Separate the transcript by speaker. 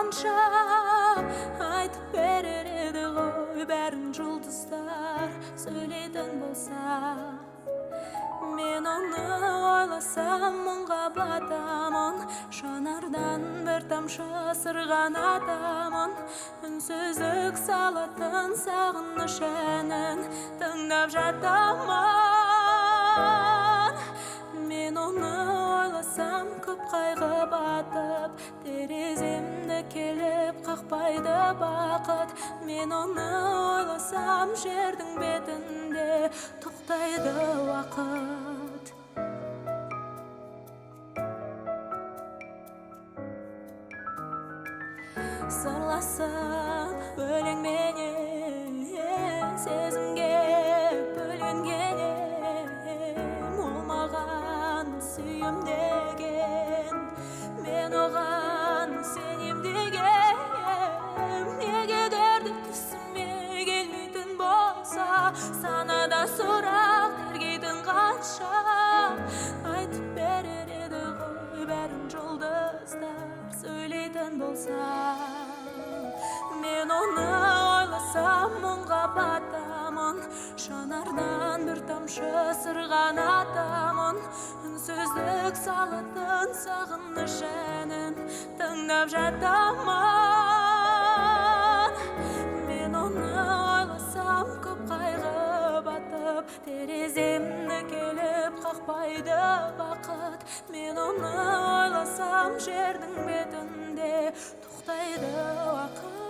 Speaker 1: қанша айтып берер еді ғой бәрін жұлдыздар сөйлейтін болса. Мен оны ойласам мұңға батамын, жанардан бір тамшы сырғанатамын. Үнсіздік салатын сағыныш әнін тыңдап жатамын. Мен оны ойласам көп қайғы батып, тереземді келіп қақпайды бақыт. Мен оны ойласам жердің бетінде тоқтайды уақыт. Сырласып өлеңменен сезімге бөленгенем, ол маған сүйем деген, мен оған сенем деген. Егер түсіме келмейтін болса, санада сұрақ тергейтін қанша айтып берер еді ғой бәрін жұлдыздар сөйлейтін болса. Мен оны ойласам мұңға батамын, жанардан бір тамшы сырғанатамын. Үнсіздік салатын сағыныш әнін тыңдап жатамын. Мен оны ойласам көп қайғы батып, тереземді келіп қақпайды бақыт. Мен оны ойласам жердің бетінде тоқтайды уақыт.